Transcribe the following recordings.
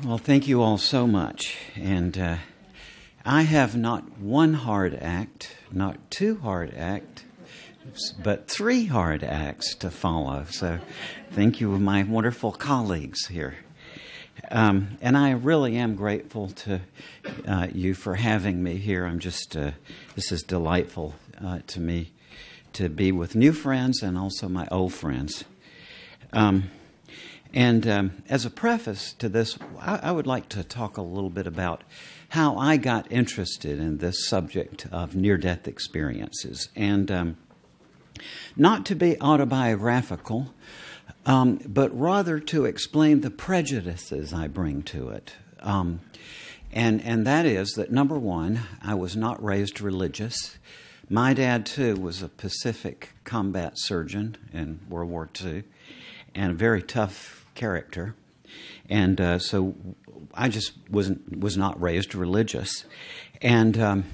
Well, thank you all so much. And I have not one hard act, not two hard acts, but three hard acts to follow. So thank you, my wonderful colleagues here. And I really am grateful to you for having me here. I'm just, this is delightful to me to be with new friends and also my old friends. And as a preface to this, I would like to talk a little bit about how I got interested in this subject of near-death experiences. And not to be autobiographical, but rather to explain the prejudices I bring to it. And that is that, number one, I was not raised religious. My dad, too, was a Pacific combat surgeon in World War II and a very tough character. And so I just was not raised religious. And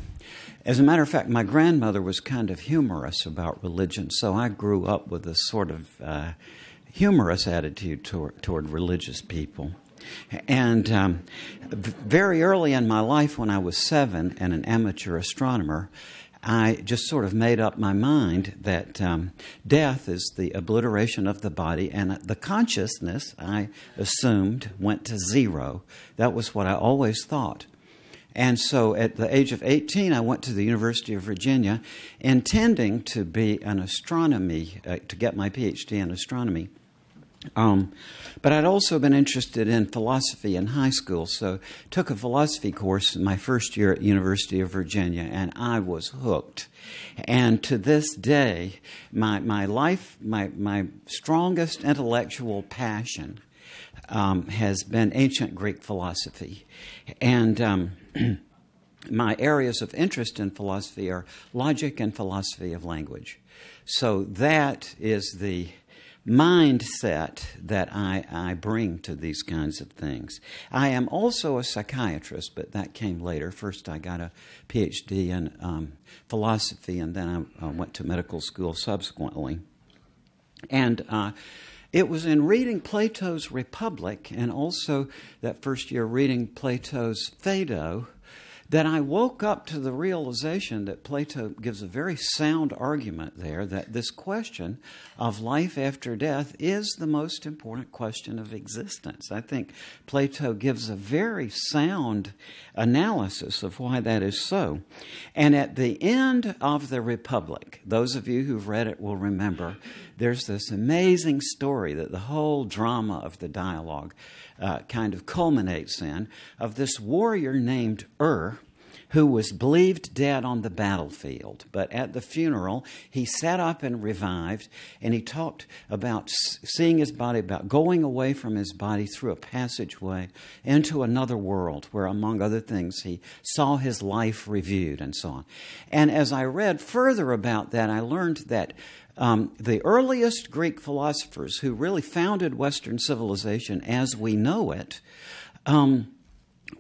as a matter of fact, my grandmother was kind of humorous about religion, so I grew up with a sort of humorous attitude toward religious people. And very early in my life, when I was 7 and an amateur astronomer, I just sort of made up my mind that death is the obliteration of the body, and the consciousness, I assumed, went to zero. That was what I always thought. And so at the age of 18, I went to the University of Virginia, intending to be an astronomy, to get my Ph.D. in astronomy. But I'd also been interested in philosophy in high school, so took a philosophy course in my first year at University of Virginia, and I was hooked. And to this day, my strongest intellectual passion has been ancient Greek philosophy. And my areas of interest in philosophy are logic and philosophy of language. So that is the mindset that I bring to these kinds of things. I am also a psychiatrist, but that came later. First, I got a Ph.D. in philosophy, and then I went to medical school subsequently. And it was in reading Plato's Republic, and also that first year reading Plato's Phaedo, that I woke up to the realization that Plato gives a very sound argument there that this question of life after death is the most important question of existence. I think Plato gives a very sound analysis of why that is so. And at the end of the Republic, those of you who've read it will remember, there's this amazing story that the whole drama of the dialogue kind of culminates in, of this warrior named who was believed dead on the battlefield. But at the funeral, he sat up and revived, and he talked about seeing his body, about going away from his body through a passageway into another world, where, among other things, he saw his life reviewed and so on. And as I read further about that, I learned that the earliest Greek philosophers who really founded Western civilization as we know it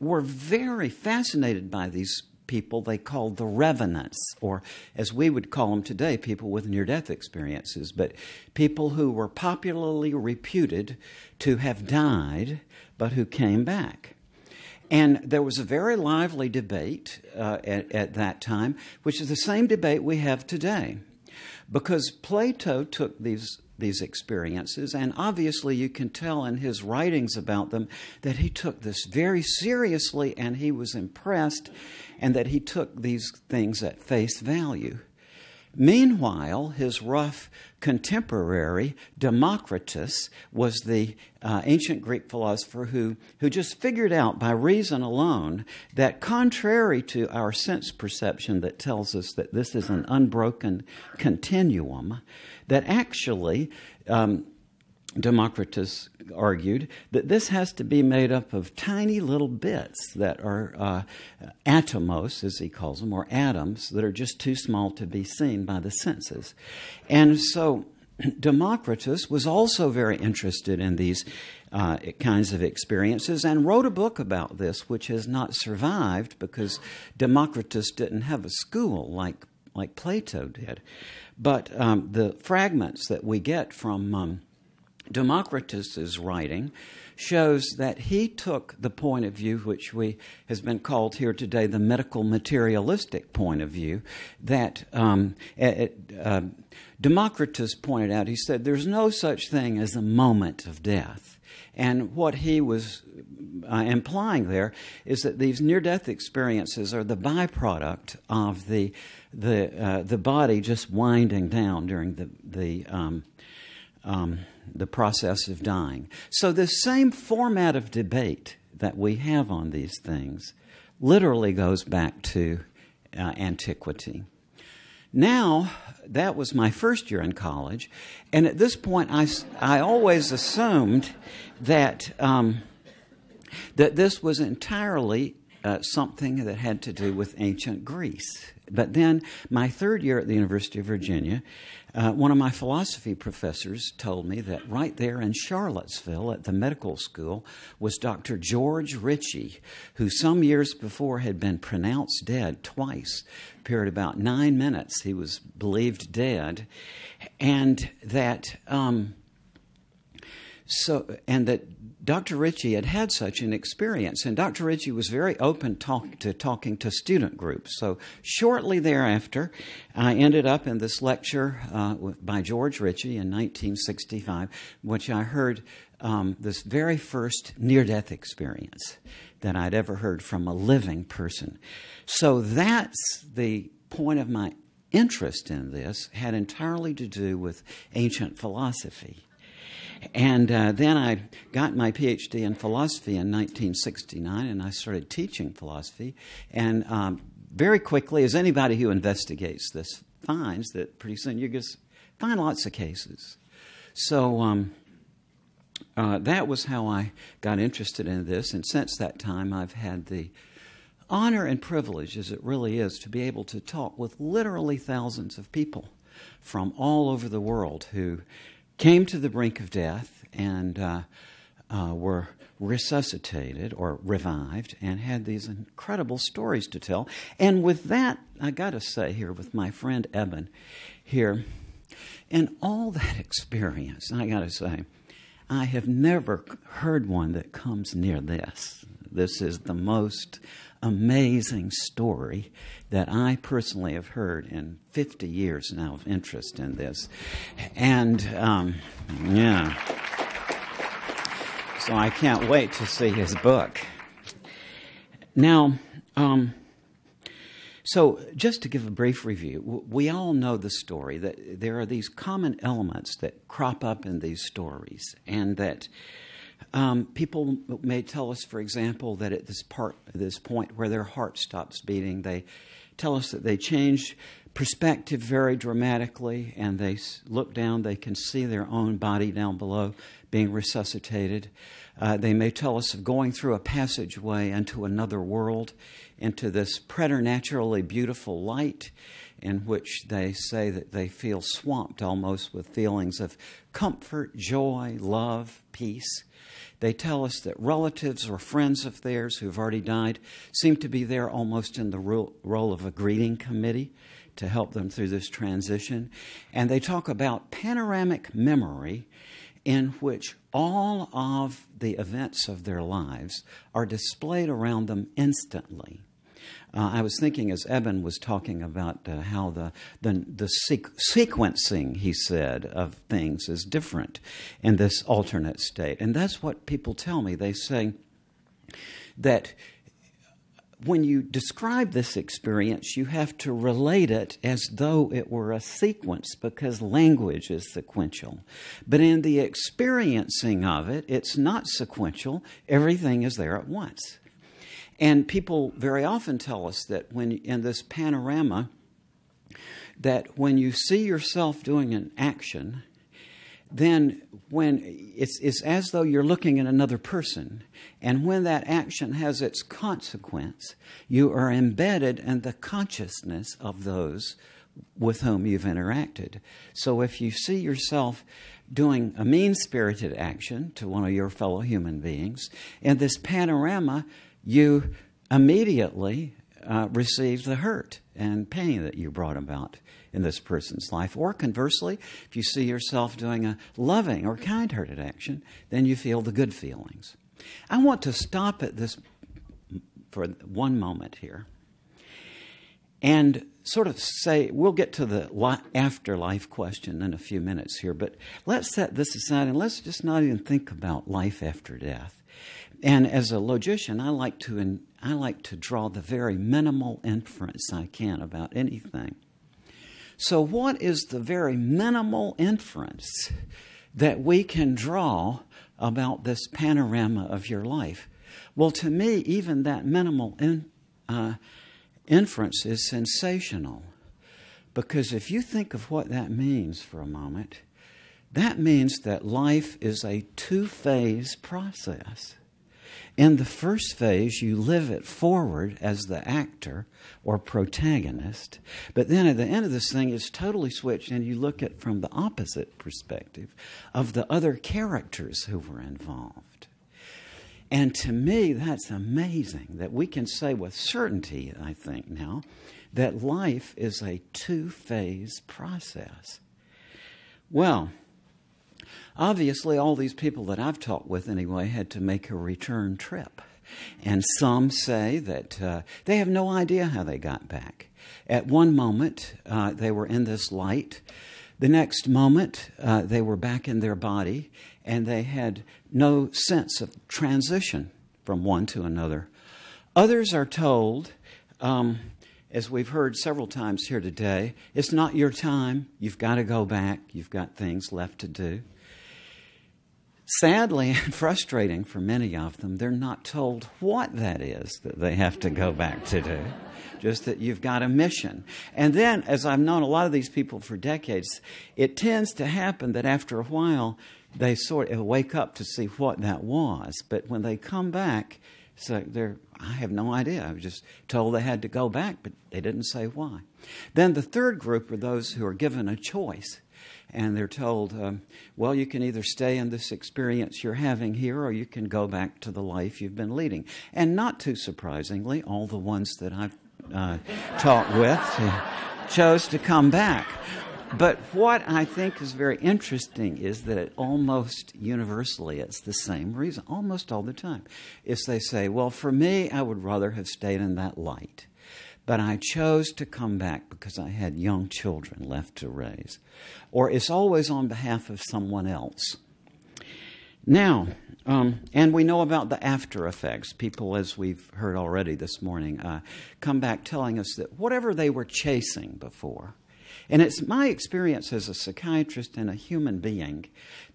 were very fascinated by these people they called the revenants, or as we would call them today, people with near-death experiences, but people who were popularly reputed to have died but who came back. And there was a very lively debate at that time, which is the same debate we have today. Because Plato took these experiences, and obviously you can tell in his writings about them that he took this very seriously and he was impressed, and that he took these things at face value. Meanwhile, his rough contemporary, Democritus, was the ancient Greek philosopher who just figured out by reason alone that, contrary to our sense perception that tells us that this is an unbroken continuum, that actually Democritus argued that this has to be made up of tiny little bits that are atomos, as he calls them, or atoms, that are just too small to be seen by the senses. And so Democritus was also very interested in these kinds of experiences and wrote a book about this, which has not survived because Democritus didn't have a school like Plato did. But the fragments that we get from Democritus's writing shows that he took the point of view which has been called here today the medical materialistic point of view that Democritus pointed out. He said there's no such thing as a moment of death. And what he was implying there is that these near-death experiences are the byproduct of the body just winding down during the process of dying. So this same format of debate that we have on these things literally goes back to antiquity. Now, that was my first year in college, and at this point I always assumed that that this was entirely something that had to do with ancient Greece. But then, my third year at the University of Virginia, one of my philosophy professors told me that right there in Charlottesville at the medical school was Dr. George Ritchie, who some years before had been pronounced dead twice. Period about 9 minutes, he was believed dead, and that Dr. Ritchie had such an experience, and Dr. Ritchie was very open to talking to student groups. So shortly thereafter, I ended up in this lecture by George Ritchie in 1965, which I heard this very first near-death experience that I'd ever heard from a living person. So that's the point of my interest in this, had entirely to do with ancient philosophy. And then I got my Ph.D. in philosophy in 1969, and I started teaching philosophy. And very quickly, as anybody who investigates this finds, that pretty soon you just find lots of cases. So that was how I got interested in this. And since that time, I've had the honor and privilege, as it really is, to be able to talk with literally thousands of people from all over the world who came to the brink of death and were resuscitated or revived and had these incredible stories to tell. And with that, I got to say here, with my friend Eben here, in all that experience, I got to say, I have never heard one that comes near this. This is the most amazing story that I personally have heard in 50 years now of interest in this. And, yeah. So I can't wait to see his book. Now, so just to give a brief review, we all know the story, that there are these common elements that crop up in these stories, and that people may tell us, for example, that at this point where their heart stops beating, they tell us that they change perspective very dramatically, and they look down, they can see their own body down below being resuscitated. They may tell us of going through a passageway into another world, into this preternaturally beautiful light, in which they say that they feel swamped almost with feelings of comfort, joy, love, peace. They tell us that relatives or friends of theirs who've already died seem to be there almost in the role of a greeting committee to help them through this transition. And they talk about panoramic memory, in which all of the events of their lives are displayed around them instantly. I was thinking as Eben was talking about how the sequencing, he said, of things is different in this alternate state. And that's what people tell me. They say that when you describe this experience, you have to relate it as though it were a sequence, because language is sequential. But in the experiencing of it, it's not sequential. Everything is there at once. And people very often tell us that when in this panorama, that when you see yourself doing an action, then when it's as though you're looking at another person, and when that action has its consequence, you are embedded in the consciousness of those with whom you've interacted. So if you see yourself doing a mean-spirited action to one of your fellow human beings, in this panorama, you immediately receive the hurt and pain that you brought about in this person's life. Or conversely, if you see yourself doing a loving or kind-hearted action, then you feel the good feelings. I want to stop at this for one moment here and sort of say, we'll get to the afterlife question in a few minutes here, but let's set this aside and let's just not even think about life after death. And as a logician, I like to draw the very minimal inference I can about anything. So what is the very minimal inference that we can draw about this panorama of your life? Well, to me, even that minimal inference is sensational. Because if you think of what that means for a moment, that means that life is a two-phase process. In the first phase, you live it forward as the actor or protagonist. But then at the end of this thing, it's totally switched, and you look at it from the opposite perspective of the other characters who were involved. And to me, that's amazing that we can say with certainty, I think now, that life is a two-phase process. Well, obviously, all these people that I've talked with anyway had to make a return trip. And some say that they have no idea how they got back. At one moment, they were in this light. The next moment, they were back in their body, and they had no sense of transition from one to another. Others are told, as we've heard several times here today, it's not your time. You've got to go back. You've got things left to do. Sadly and frustrating for many of them, they're not told what that is that they have to go back to do, just that you've got a mission. And then, as I've known a lot of these people for decades, it tends to happen that after a while, they sort of wake up to see what that was. But when they come back, so I have no idea. I was just told they had to go back, but they didn't say why. Then the third group are those who are given a choice. And they're told, well, you can either stay in this experience you're having here, or you can go back to the life you've been leading. And not too surprisingly, all the ones that I've talked with chose to come back. But what I think is very interesting is that almost universally it's the same reason, almost all the time, is they say, well, for me, I would rather have stayed in that light. But I chose to come back because I had young children left to raise. Or it's always on behalf of someone else. Now, and we know about the after effects. People, as we've heard already this morning, come back telling us that whatever they were chasing before, and it's my experience as a psychiatrist and a human being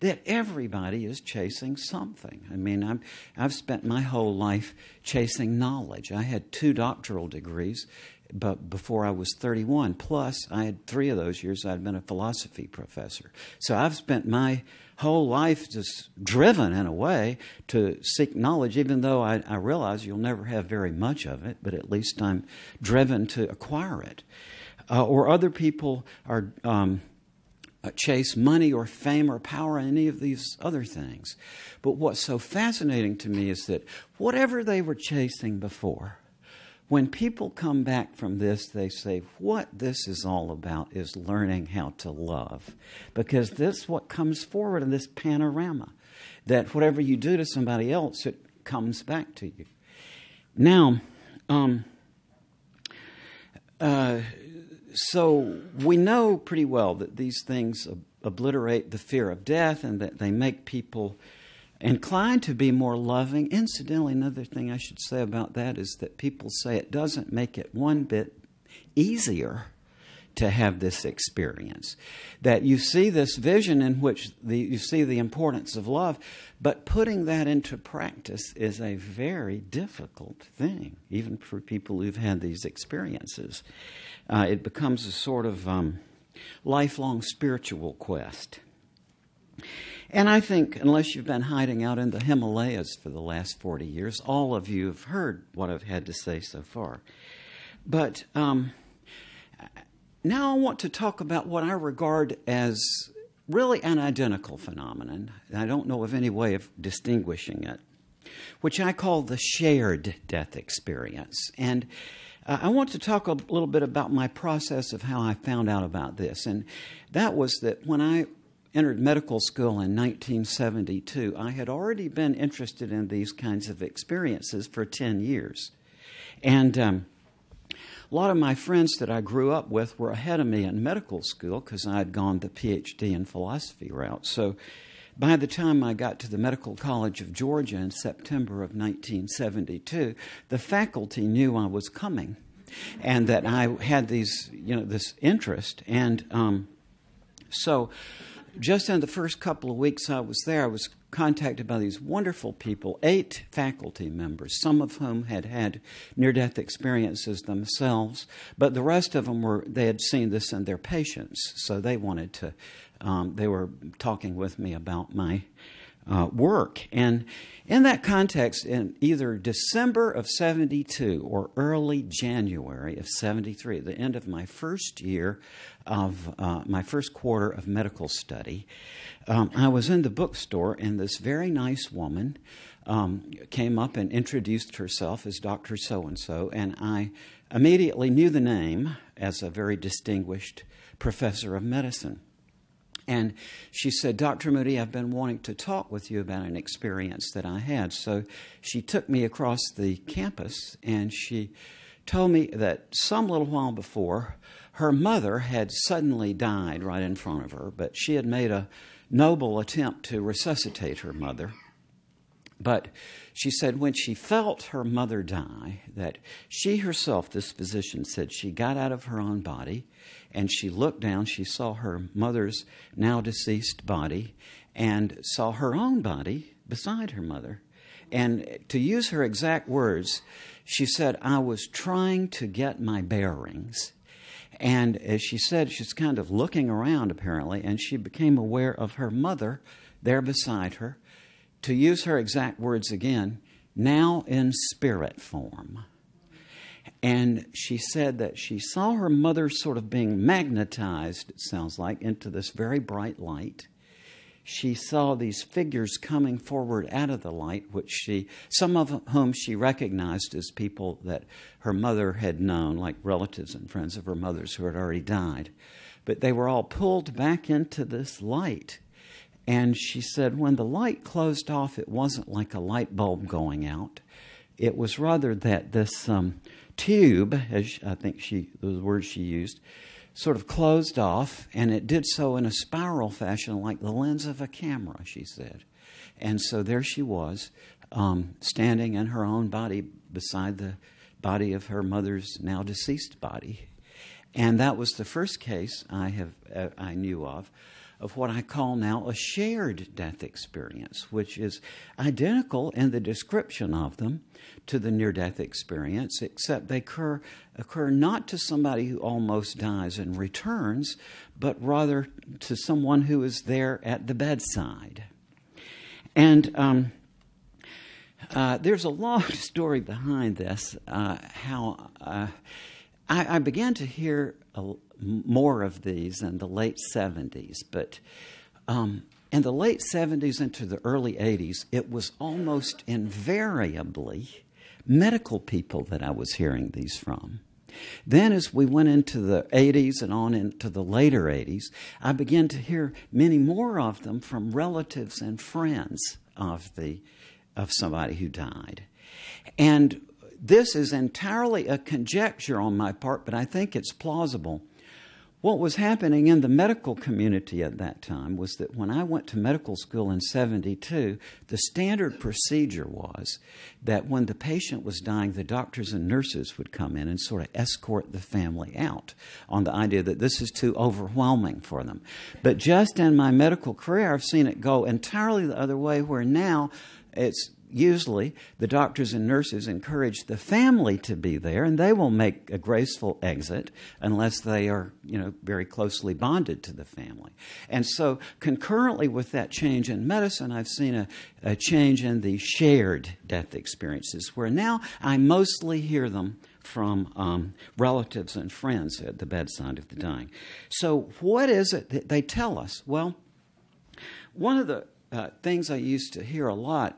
that everybody is chasing something. I mean, I've spent my whole life chasing knowledge. I had 2 doctoral degrees but before I was 31. Plus, I had 3 of those years I'd been a philosophy professor. So I've spent my whole life just driven in a way to seek knowledge, even though I realize you'll never have very much of it, but at least I'm driven to acquire it. Or other people are chase money or fame or power, any of these other things. But what's so fascinating to me is that whatever they were chasing before, when people come back from this, they say, what this is all about is learning how to love. Because this is what comes forward in this panorama, that whatever you do to somebody else, it comes back to you. Now, so we know pretty well that these things obliterate the fear of death and that they make people inclined to be more loving. Incidentally, another thing I should say about that is that people say it doesn't make it one bit easier to have this experience. That you see this vision in which you see the importance of love, but putting that into practice is a very difficult thing, even for people who've had these experiences. It becomes a sort of lifelong spiritual quest. And I think, unless you've been hiding out in the Himalayas for the last 40 years, all of you have heard what I've had to say so far. But now I want to talk about what I regard as really an identical phenomenon. I don't know of any way of distinguishing it, which I call the shared death experience. And I want to talk a little bit about my process of how I found out about this. And that was that when I entered medical school in 1972, I had already been interested in these kinds of experiences for 10 years. And a lot of my friends that I grew up with were ahead of me in medical school because I had gone the Ph.D. in philosophy route. So by the time I got to the Medical College of Georgia in September of 1972, the faculty knew I was coming and that I had this interest. And so just in the first couple of weeks I was there, I was contacted by these wonderful people, 8 faculty members, some of whom had had near-death experiences themselves, but the rest of them they had seen this in their patients, so they wanted to, they were talking with me about my work. And in that context, in either December of 72 or early January of 73, at the end of my first year of my first quarter of medical study, I was in the bookstore, and this very nice woman came up and introduced herself as Dr. So-and-so, and I immediately knew the name as a very distinguished professor of medicine. And she said, "Dr. Moody, I've been wanting to talk with you about an experience that I had." So she took me across the campus, and she told me that some little while before, her mother had suddenly died right in front of her, but she had made a noble attempt to resuscitate her mother. But she said when she felt her mother die, that she herself, this physician said, she got out of her own body and she looked down, she saw her mother's now deceased body and saw her own body beside her mother. And to use her exact words, she said, "I was trying to get my bearings." And as she said, she's kind of looking around apparently, and she became aware of her mother there beside her. To use her exact words again, now in spirit form. And she said that she saw her mother sort of being magnetized, it sounds like, into this very bright light. She saw these figures coming forward out of the light, some of whom she recognized as people that her mother had known, like relatives and friends of her mother's who had already died. But they were all pulled back into this light. And she said when the light closed off, it wasn't like a light bulb going out. It was rather that this tube, as I think the word she used, sort of closed off, and it did so in a spiral fashion like the lens of a camera, she said. And so there she was, standing in her own body beside the body of her mother's now deceased body. And that was the first case I knew of what I call now a shared death experience, which is identical in the description of them to the near-death experience, except they occur not to somebody who almost dies and returns, but rather to someone who is there at the bedside. And there's a long story behind this, how I began to hear more of these in the late 70s, but in the late 70s into the early 80s, it was almost invariably medical people that I was hearing these from. Then as we went into the 80s and on into the later 80s, I began to hear many more of them from relatives and friends of somebody who died. And this is entirely a conjecture on my part, but I think it's plausible. What was happening in the medical community at that time was that when I went to medical school in 72, the standard procedure was that when the patient was dying, the doctors and nurses would come in and sort of escort the family out on the idea that this is too overwhelming for them. But just in my medical career, I've seen it go entirely the other way, where now it's usually the doctors and nurses encourage the family to be there, and they will make a graceful exit unless they are, very closely bonded to the family. And so concurrently with that change in medicine, I've seen a change in the shared death experiences, where now I mostly hear them from relatives and friends at the bedside of the dying. So what is it that they tell us? Well, one of the things I used to hear a lot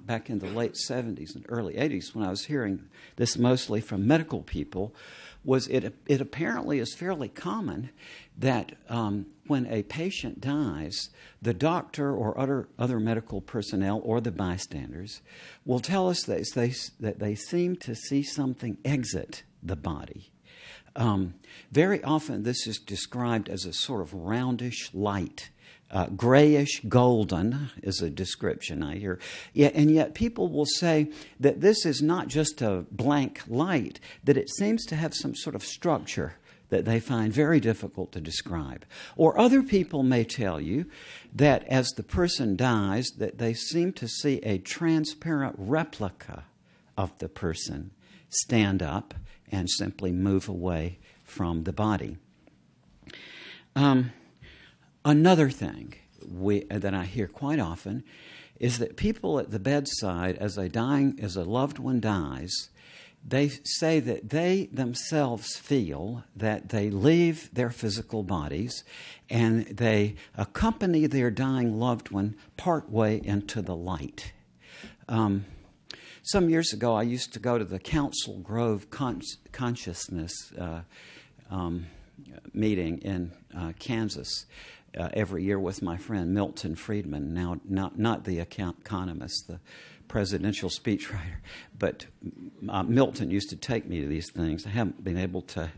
back in the late 70s and early 80s when I was hearing this mostly from medical people was it apparently is fairly common that when a patient dies, the doctor or other medical personnel or the bystanders will tell us that they seem to see something exit the body. Very often this is described as a sort of roundish light. Grayish golden is a description I hear. And yet people will say that this is not just a blank light, that it seems to have some sort of structure that they find very difficult to describe. Or other people may tell you that as the person dies, that they seem to see a transparent replica of the person stand up and simply move away from the body. Another thing that I hear quite often is that people at the bedside, as a loved one dies, they say that they themselves feel that they leave their physical bodies and they accompany their dying loved one partway into the light. Some years ago, I used to go to the Council Grove Consciousness meeting in Kansas every year with my friend Milton Friedman, now not the economist, the presidential speechwriter, but Milton used to take me to these things. I haven't been able to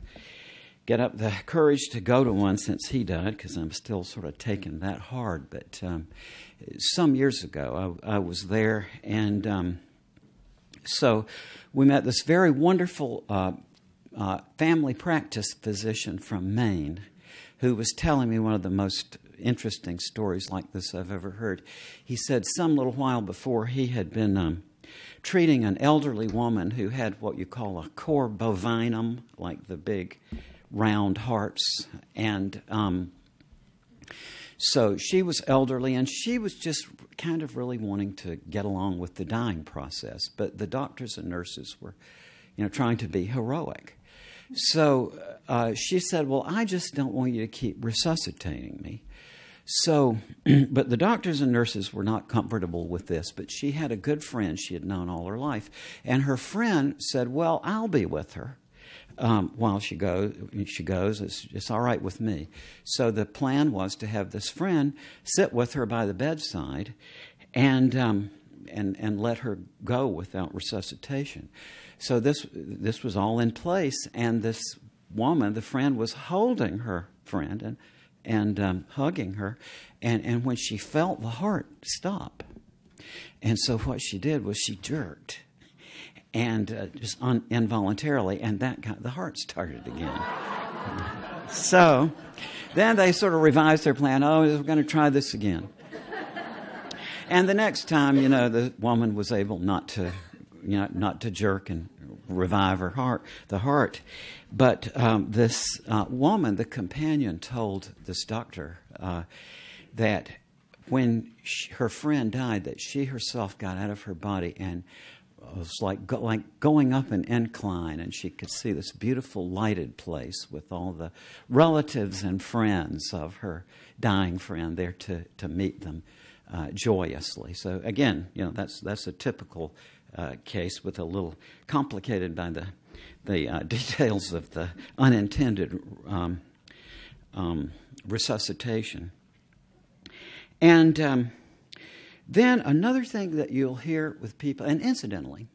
get up the courage to go to one since he died because I'm still sort of taking that hard. But some years ago, I was there, and so we met this very wonderful family practice physician from Maine who was telling me one of the most interesting stories like this I've ever heard. He said some little while before he had been treating an elderly woman who had what you call a cor bovinum, like the big round hearts. And so she was elderly, and she was just kind of really wanting to get along with the dying process. But the doctors and nurses were, trying to be heroic. So she said, well, I just don't want you to keep resuscitating me. So, but the doctors and nurses were not comfortable with this, but she had a good friend she had known all her life. And her friend said, well, I'll be with her while she goes. It's all right with me. So the plan was to have this friend sit with her by the bedside and let her go without resuscitation. So this was all in place, and this woman, the friend, was holding her friend and hugging her, and when she felt the heart stop, and so what she did was she jerked, and just involuntarily, and the heart started again. So then they sort of revised their plan. Oh, we're going to try this again. And the next time, the woman was able not to jerk and revive the heart. But this woman, the companion, told this doctor that when her friend died, that she herself got out of her body and was like going up an incline, and she could see this beautiful lighted place with all the relatives and friends of her dying friend there to meet them joyously. So again, that's a typical case, with a little complicated by the details of the unintended resuscitation. And then another thing that you'll hear with people, and incidentally,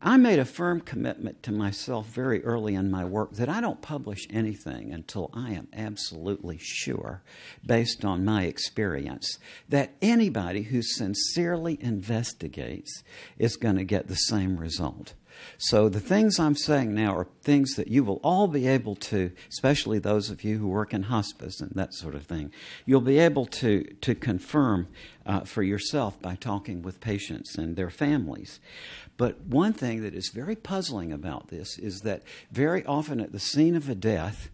I made a firm commitment to myself very early in my work that I don't publish anything until I am absolutely sure, based on my experience, that anybody who sincerely investigates is going to get the same result. So the things I'm saying now are things that you will all be able to, especially those of you who work in hospice and that sort of thing, you'll be able to confirm for yourself by talking with patients and their families. But one thing that is very puzzling about this is that very often at the scene of a death,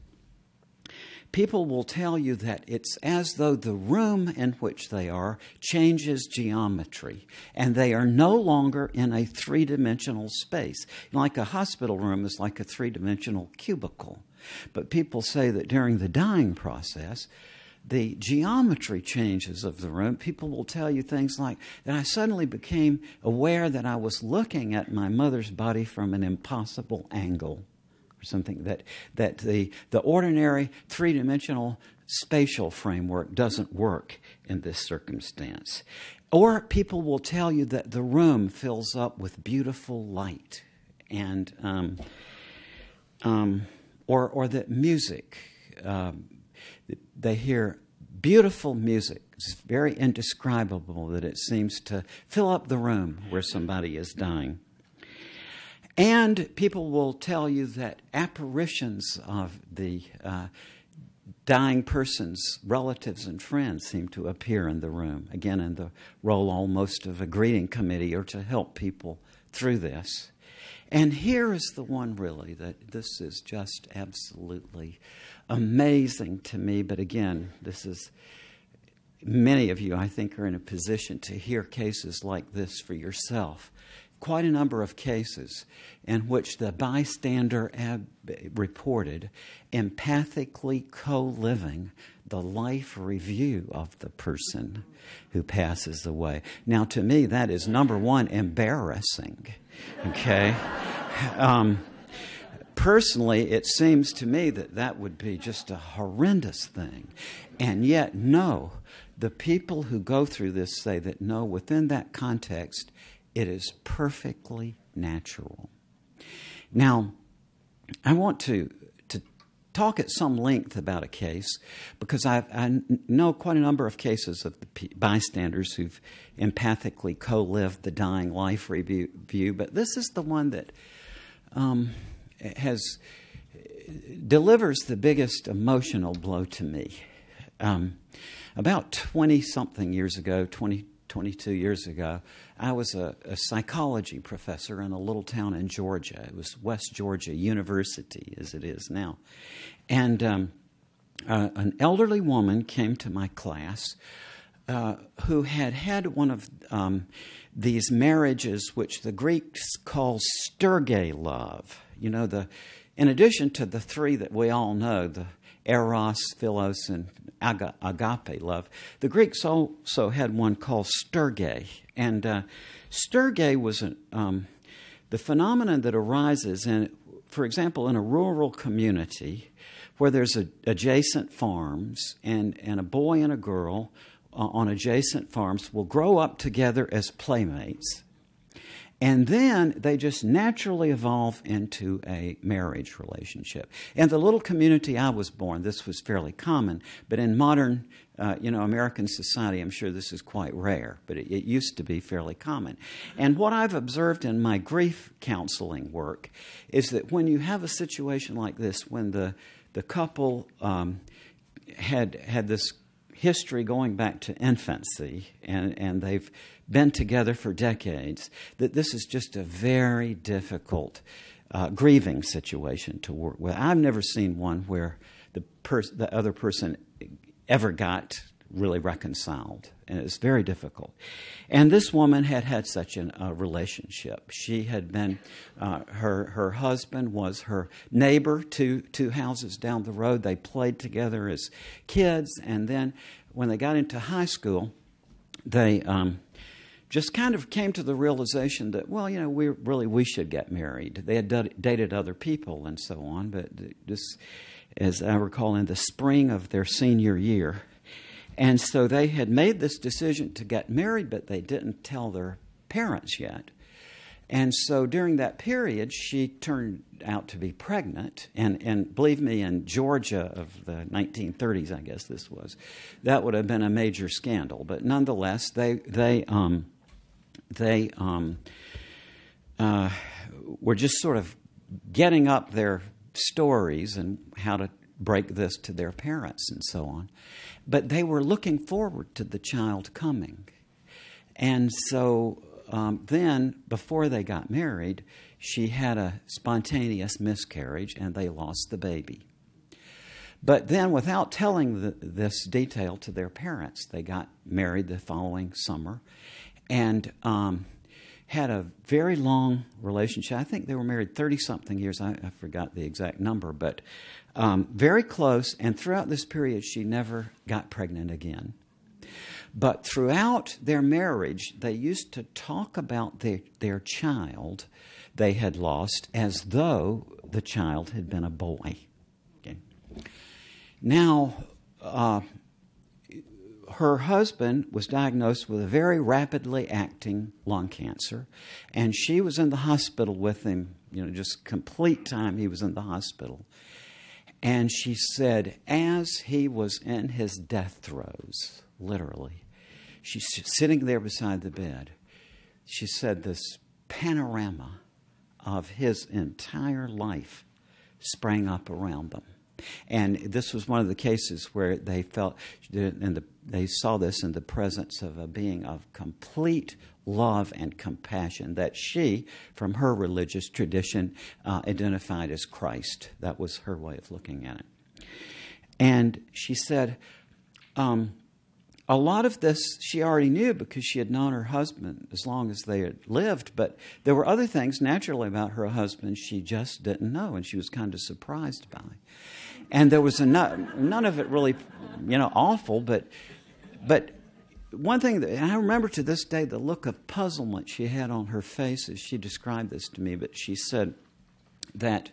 people will tell you that it's as though the room in which they are changes geometry, and they are no longer in a three-dimensional space. Like a hospital room is like a three-dimensional cubicle. But people say that during the dying process, the geometry changes of the room. People will tell you things like that I suddenly became aware that I was looking at my mother's body from an impossible angle, or something that the ordinary three-dimensional spatial framework doesn't work in this circumstance. Or people will tell you that the room fills up with beautiful light, and or that music, they hear beautiful music. It's very indescribable that it seems to fill up the room where somebody is dying. And people will tell you that apparitions of the dying person's relatives and friends seem to appear in the room, again in the role almost of a greeting committee or to help people through this. And here is the one really that this is just absolutely amazing to me. But again, this is, many of you I think are in a position to hear cases like this for yourself. Quite a number of cases in which the bystander reported empathically co-living the life review of the person who passes away. Now, to me, that is, number one, embarrassing. Okay? Personally, it seems to me that that would be just a horrendous thing. And yet, no, the people who go through this say that, no, within that context, it is perfectly natural. Now, I want to talk at some length about a case because I know quite a number of cases of the bystanders who've empathically co-lived the dying life review, but this is the one that delivers the biggest emotional blow to me. About 20-something years ago, 22 years ago, I was a psychology professor in a little town in Georgia. It was West Georgia University, as it is now. And an elderly woman came to my class who had one of these marriages which the Greeks call storge love. You know, in addition to the three that we all know, the eros, philos, and agape love, the Greeks also had one called storge. And storge was the phenomenon that arises in, for example, in a rural community where there's adjacent farms, and a boy and a girl on adjacent farms will grow up together as playmates. And then they just naturally evolve into a marriage relationship. In the little community I was born, this was fairly common. But in modern, American society, I'm sure this is quite rare. But it used to be fairly common. And what I've observed in my grief counseling work is that when you have a situation like this, when the couple had this history going back to infancy, and they've been together for decades, that this is just a very difficult grieving situation to work with. I've never seen one where the other person ever got really reconciled, and it's very difficult. And this woman had such a relationship. She had been, her husband was her neighbor two houses down the road. They played together as kids, and then when they got into high school, they just kind of came to the realization that, well, we should get married. They had dated other people and so on, but this, as I recall, in the spring of their senior year. And so they had made this decision to get married, but they didn't tell their parents yet. And so during that period, she turned out to be pregnant. And believe me, in Georgia of the 1930s, I guess this was, that would have been a major scandal. But nonetheless, they were just sort of getting up their stories and how to break this to their parents and so on. But they were looking forward to the child coming. And so then, before they got married, she had a spontaneous miscarriage and they lost the baby. But then, without telling this detail to their parents, they got married the following summer. And had a very long relationship. I think they were married 30-something years. I forgot the exact number, but very close. And throughout this period, she never got pregnant again. But throughout their marriage, they used to talk about their child they had lost as though the child had been a boy. Okay. Now, her husband was diagnosed with a very rapidly acting lung cancer, and she was in the hospital with him, just complete time he was in the hospital. And she said, as he was in his death throes, literally, she's sitting there beside the bed, she said this panorama of his entire life sprang up around them. And this was one of the cases where they felt, they saw this in the presence of a being of complete love and compassion that she, from her religious tradition, identified as Christ. That was her way of looking at it. And she said, a lot of this she already knew because she had known her husband as long as they had lived, but there were other things naturally about her husband she just didn't know, and she was kind of surprised by. And there was none of it really, awful, but one thing that, and I remember to this day the look of puzzlement she had on her face as she described this to me, but she said that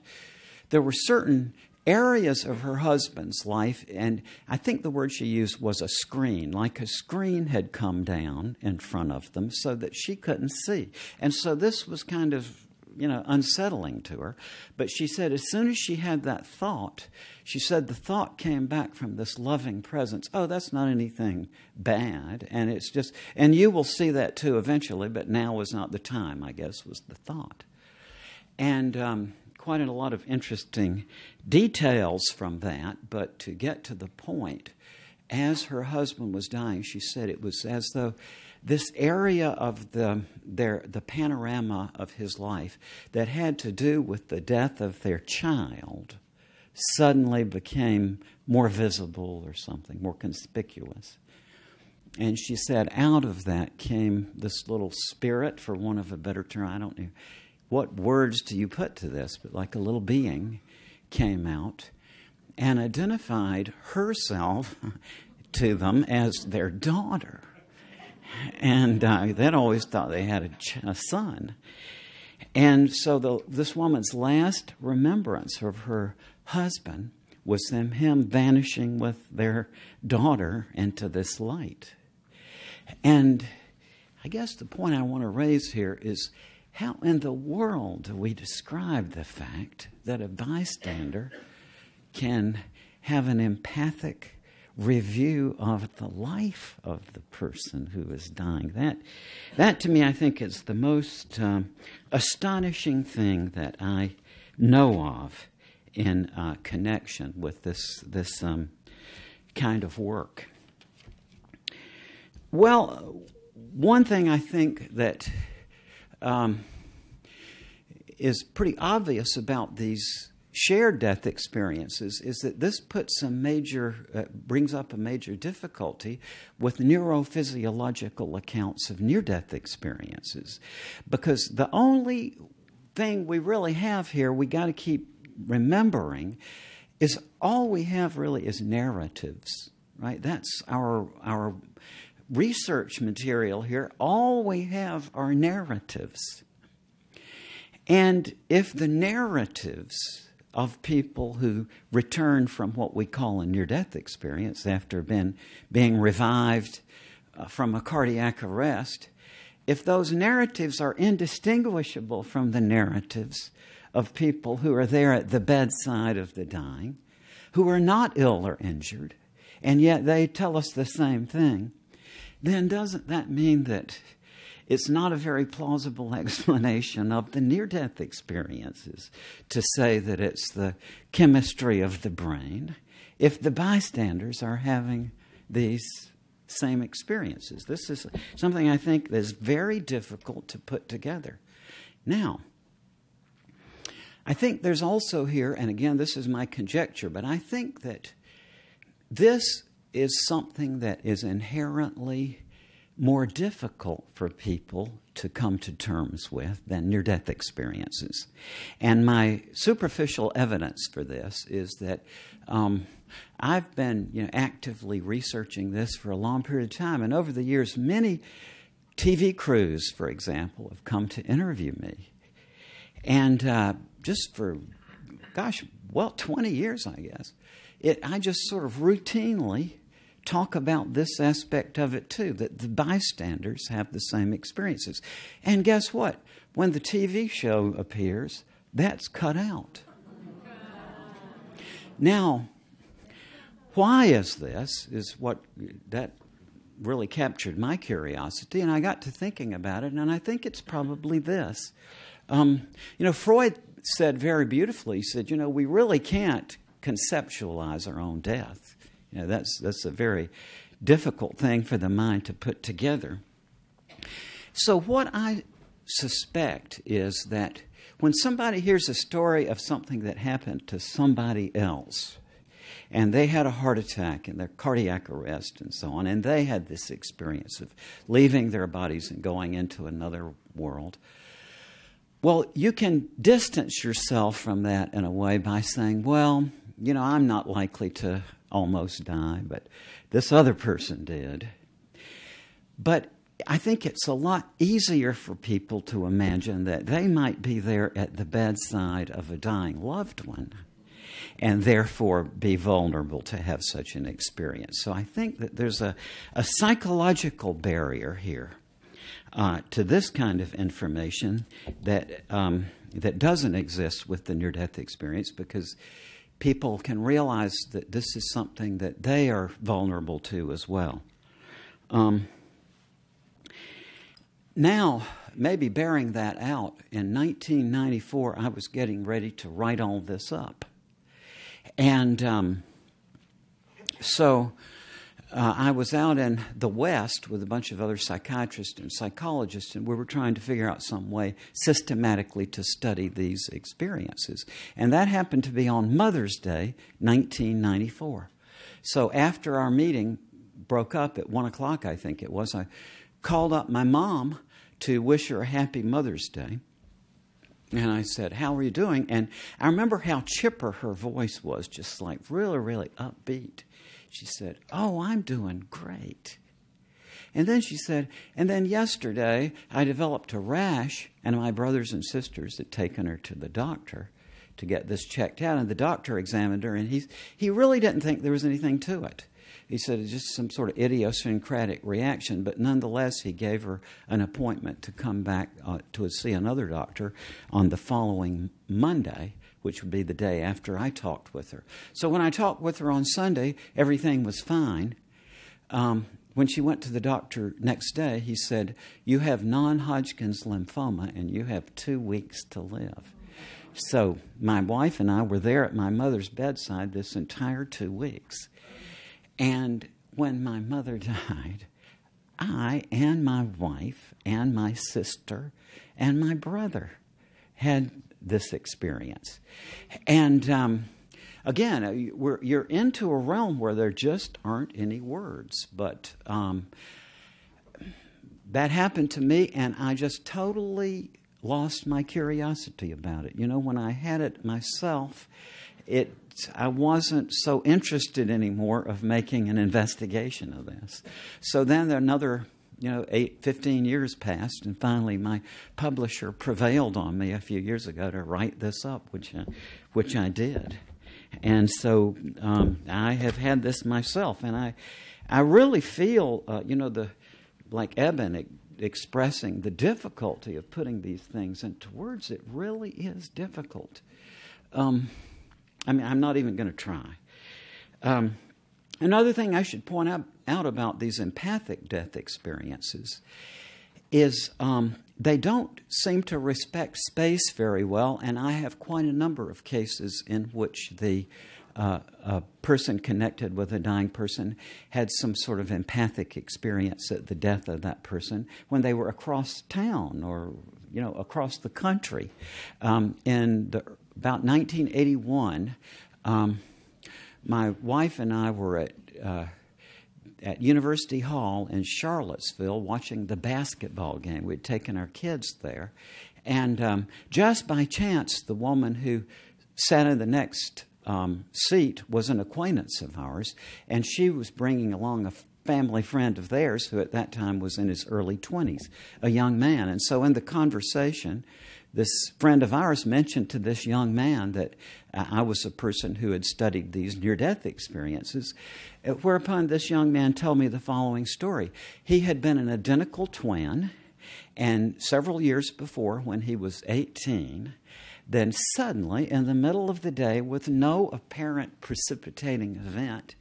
there were certain areas of her husband's life, and I think the word she used was a screen, like a screen had come down in front of them so that she couldn't see. And so this was kind of, unsettling to her. But she said as soon as she had that thought, she said the thought came back from this loving presence. Oh, that's not anything bad. And it's just, and you will see that too eventually, but now is not the time, I guess, was the thought. And quite a lot of interesting details from that. But to get to the point, as her husband was dying, she said it was as though this area of the panorama of his life that had to do with the death of their child suddenly became more visible or something, more conspicuous. And she said out of that came this little spirit, for want of a better term. I don't know what words do you put to this, but like a little being came out and identified herself to them as their daughter. And they'd always thought they had a son. And so this woman's last remembrance of her husband was him vanishing with their daughter into this light. And I guess the point I want to raise here is how in the world do we describe the fact that a bystander can have an empathic review of the life of the person who is dying? That to me, I think, is the most astonishing thing that I know of in connection with this kind of work. Well, one thing I think that is pretty obvious about these shared death experiences is that this brings up a major difficulty with neurophysiological accounts of near-death experiences. Because the only thing we really have here, we got to keep remembering, is all we have really is narratives, right? That's our research material here. All we have are narratives. And if the narratives of people who return from what we call a near-death experience after being revived from a cardiac arrest, if those narratives are indistinguishable from the narratives of people who are there at the bedside of the dying, who are not ill or injured, and yet they tell us the same thing, then doesn't that mean that it's not a very plausible explanation of the near-death experiences to say that it's the chemistry of the brain if the bystanders are having these same experiences? This is something I think is very difficult to put together. Now, I think there's also here, and again, this is my conjecture, but I think that this is something that is inherently more difficult for people to come to terms with than near-death experiences. And my superficial evidence for this is that I've been actively researching this for a long period of time, and over the years, many TV crews, for example, have come to interview me. And just for, 20 years, I guess, I just sort of routinely talk about this aspect of it too, that the bystanders have the same experiences. And guess what? When the TV show appears, that's cut out. Now, why is this? Is what that really captured my curiosity, and I got to thinking about it, and I think it's probably this. Freud said very beautifully, he said, we really can't conceptualize our own death. That's a very difficult thing for the mind to put together. So what I suspect is that when somebody hears a story of something that happened to somebody else, and they had a heart attack and their cardiac arrest and so on, and they had this experience of leaving their bodies and going into another world, well, you can distance yourself from that in a way by saying, well, I'm not likely to almost die, but this other person did. But I think it's a lot easier for people to imagine that they might be there at the bedside of a dying loved one and therefore be vulnerable to have such an experience. So I think that there's a psychological barrier here to this kind of information that doesn't exist with the near-death experience, because people can realize that this is something that they are vulnerable to as well. Now, maybe bearing that out, in 1994, I was getting ready to write all this up. And so I was out in the West with a bunch of other psychiatrists and psychologists, and we were trying to figure out some way systematically to study these experiences. And that happened to be on Mother's Day, 1994. So after our meeting broke up at 1 o'clock, I think it was, I called up my mom to wish her a happy Mother's Day. And I said, how are you doing? And I remember how chipper her voice was, just like really, really upbeat. She said, oh, I'm doing great. And then she said, and then yesterday I developed a rash, and my brothers and sisters had taken her to the doctor to get this checked out. And the doctor examined her, and he really didn't think there was anything to it. He said it's just some sort of idiosyncratic reaction, but nonetheless he gave her an appointment to come back to see another doctor on the following Monday, which would be the day after I talked with her. So when I talked with her on Sunday, everything was fine. When she went to the doctor next day, he said, you have non-Hodgkin's lymphoma and you have 2 weeks to live. So my wife and I were there at my mother's bedside this entire 2 weeks. And when my mother died, I and my wife and my sister and my brother had this experience. And again, you're into a realm where there just aren't any words. But that happened to me, and I just totally lost my curiosity about it. When I had it myself, I wasn't so interested anymore of making an investigation of this. So then another 15 years passed, and finally my publisher prevailed on me a few years ago to write this up, which I did. And so I have had this myself, and I really feel, like Eben expressing the difficulty of putting these things into words. It really is difficult. I'm not even going to try. Another thing I should point out about these empathic death experiences is they don't seem to respect space very well, and I have quite a number of cases in which a person connected with a dying person had some sort of empathic experience at the death of that person when they were across town or across the country. About 1981, my wife and I were at at University Hall in Charlottesville watching the basketball game. We'd taken our kids there. And just by chance, the woman who sat in the next seat was an acquaintance of ours, and she was bringing along a family friend of theirs who at that time was in his early 20s, a young man. And so in the conversation, this friend of ours mentioned to this young man that I was a person who had studied these near-death experiences, whereupon this young man told me the following story. He had been an identical twin, and several years before, when he was 18, then suddenly, in the middle of the day, with no apparent precipitating event,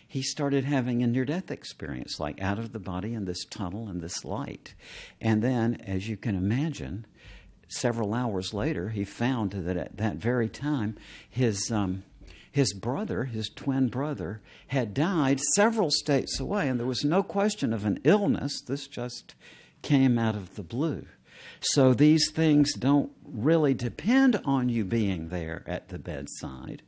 he started having a near-death experience, like out of the body in this tunnel and this light. And then, as you can imagine, several hours later, he found that at that very time, his brother, his twin brother, had died several states away, and there was no question of an illness. This just came out of the blue. So these things don't really depend on you being there at the bedside,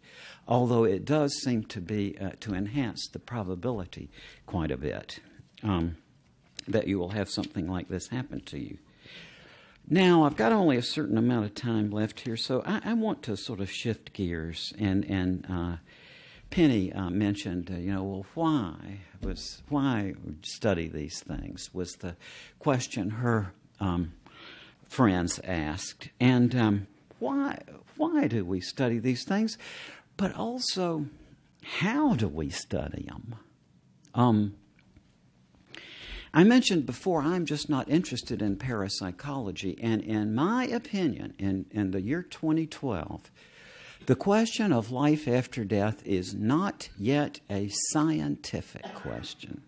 although it does seem to be to enhance the probability quite a bit that you will have something like this happen to you. Now, I've got only a certain amount of time left here, so I want to sort of shift gears. And Penny mentioned, well, why study these things was the question her friends asked. And why do we study these things? But also, how do we study them? I mentioned before, I'm just not interested in parapsychology. And in my opinion, in the year 2012, the question of life after death is not yet a scientific question.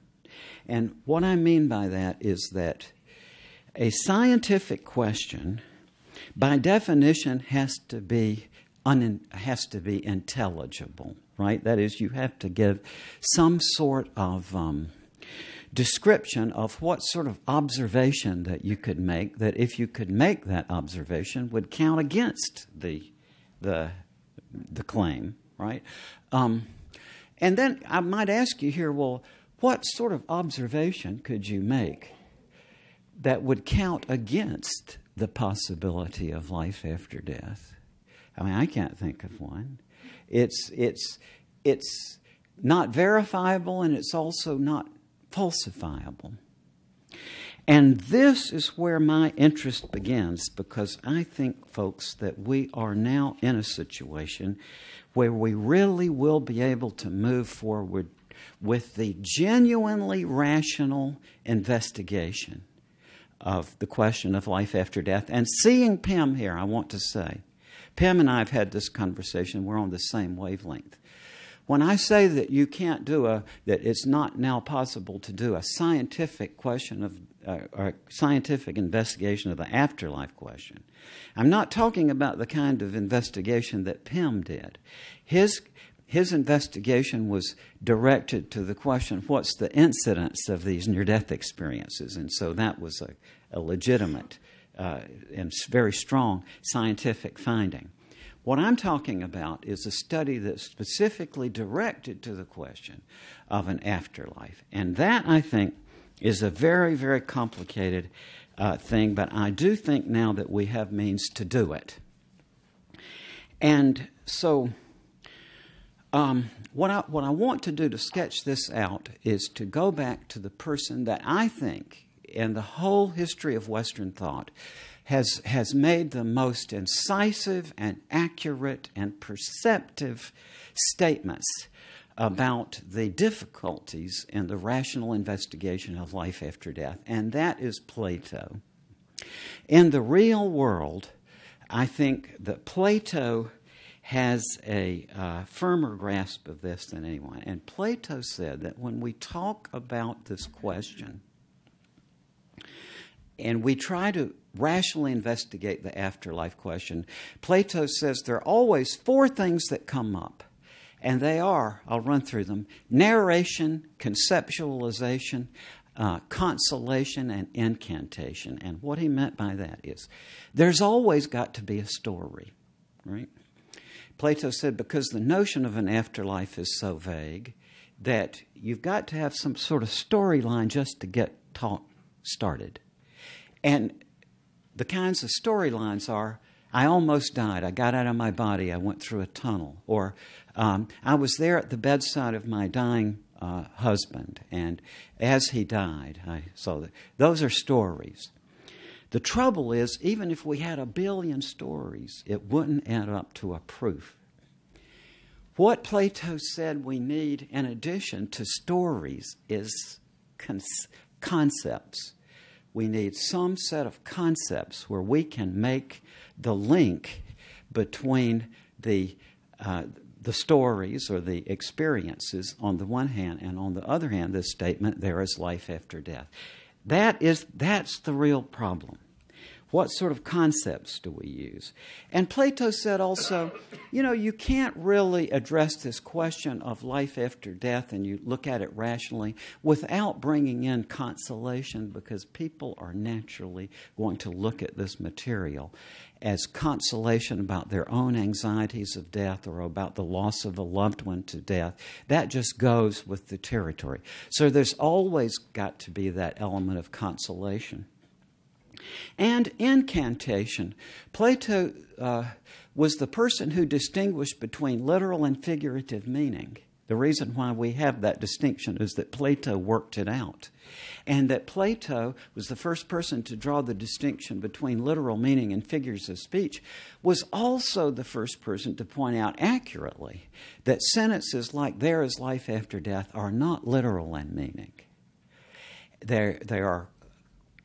And what I mean by that is that a scientific question, by definition, has to be intelligible, right? That is, you have to give some sort of description of what sort of observation that you could make, that if you could make that observation would count against the claim, right? And then I might ask you here, well, what sort of observation could you make that would count against the possibility of life after death? I mean, I can't think of one. It's not verifiable, and it's also not falsifiable. And this is where my interest begins, because I think, folks, that we are now in a situation where we really will be able to move forward with the genuinely rational investigation of the question of life after death. And seeing Pim here, I want to say, Pim and I have had this conversation. We're on the same wavelength. When I say that you can't that it's not now possible to do a scientific question of or scientific investigation of the afterlife question, I'm not talking about the kind of investigation that Pim did. His investigation was directed to the question, what's the incidence of these near-death experiences? And so that was a legitimate and very strong scientific finding. What I'm talking about is a study that's specifically directed to the question of an afterlife. And that, I think, is a very, very complicated thing, but I do think now that we have means to do it. And so what I want to do to sketch this out is to go back to the person that I think, in the whole history of Western thought, has made the most incisive and accurate and perceptive statements about the difficulties in the rational investigation of life after death, and that is Plato. In the real world, I think that Plato has a firmer grasp of this than anyone. And Plato said that when we talk about this question, and we try to rationally investigate the afterlife question, Plato says there are always four things that come up. And they are, I'll run through them, narration, conceptualization, consolation, and incantation. And what he meant by that is there's always got to be a story, right? Plato said because the notion of an afterlife is so vague, that you've got to have some sort of storyline just to get talk started. And the kinds of storylines are, I almost died. I got out of my body. I went through a tunnel. Or I was there at the bedside of my dying husband, and as he died, I saw that. Those are stories. The trouble is, even if we had 1 billion stories, it wouldn't add up to a proof. What Plato said we need in addition to stories is concepts. We need some set of concepts where we can make the link between the stories or the experiences on the one hand, and on the other hand, the statement, there is life after death. That's the real problem. What sort of concepts do we use? And Plato said also, you can't really address this question of life after death and you look at it rationally without bringing in consolation, because people are naturally going to look at this material as consolation about their own anxieties of death or about the loss of a loved one to death. That just goes with the territory. So there's always got to be that element of consolation. And incantation. Plato was the person who distinguished between literal and figurative meaning. The reason why we have that distinction is that Plato worked it out. And that Plato was the first person to draw the distinction between literal meaning and figures of speech, was also the first person to point out accurately that sentences like there is life after death are not literal in meaning. They are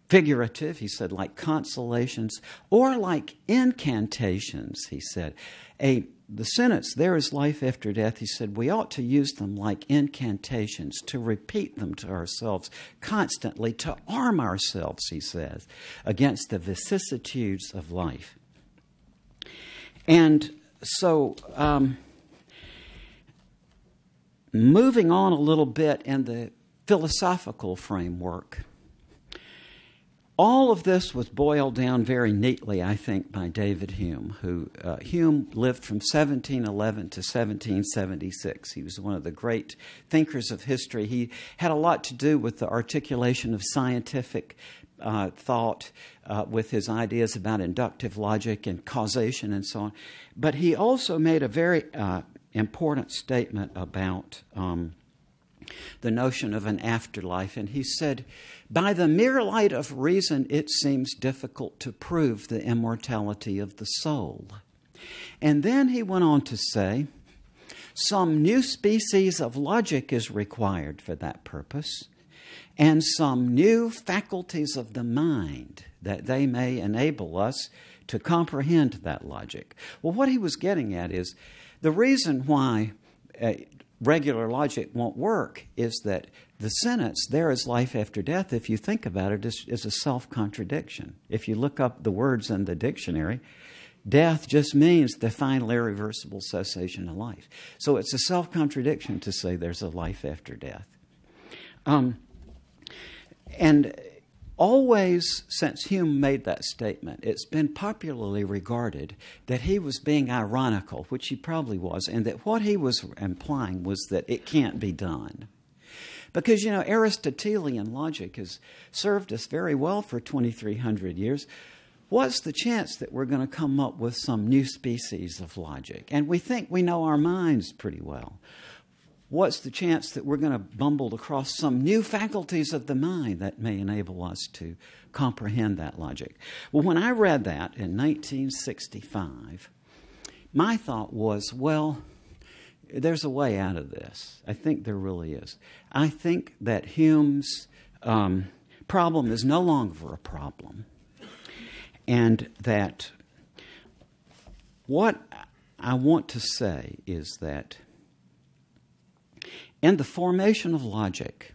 figurative, he said, like consolations, or like incantations, he said. The sentence, there is life after death, he said, we ought to use them like incantations, to repeat them to ourselves constantly, to arm ourselves, he says, against the vicissitudes of life. And so, moving on a little bit in the philosophical framework, all of this was boiled down very neatly, I think, by David Hume, who Hume lived from 1711 to 1776. He was one of the great thinkers of history. He had a lot to do with the articulation of scientific thought, with his ideas about inductive logic and causation and so on. But he also made a very important statement about the notion of an afterlife. And he said, by the mere light of reason, it seems difficult to prove the immortality of the soul. And then he went on to say, some new species of logic is required for that purpose, and some new faculties of the mind that they may enable us to comprehend that logic. Well, what he was getting at is the reason why regular logic won't work is that the sentence, there is life after death, if you think about it, is a self-contradiction. If you look up the words in the dictionary, death just means the final irreversible cessation of life. So it's a self-contradiction to say there's a life after death. And always since Hume made that statement, it's been popularly regarded that he was being ironical, which he probably was, and that what he was implying was that it can't be done. Because, Aristotelian logic has served us very well for 2,300 years. What's the chance that we're going to come up with some new species of logic? And we think we know our minds pretty well. What's the chance that we're going to bumble across some new faculties of the mind that may enable us to comprehend that logic? Well, when I read that in 1965, my thought was, well, there's a way out of this. I think there really is. I think that Hume's problem is no longer a problem. And that what I want to say is that in the formation of logic,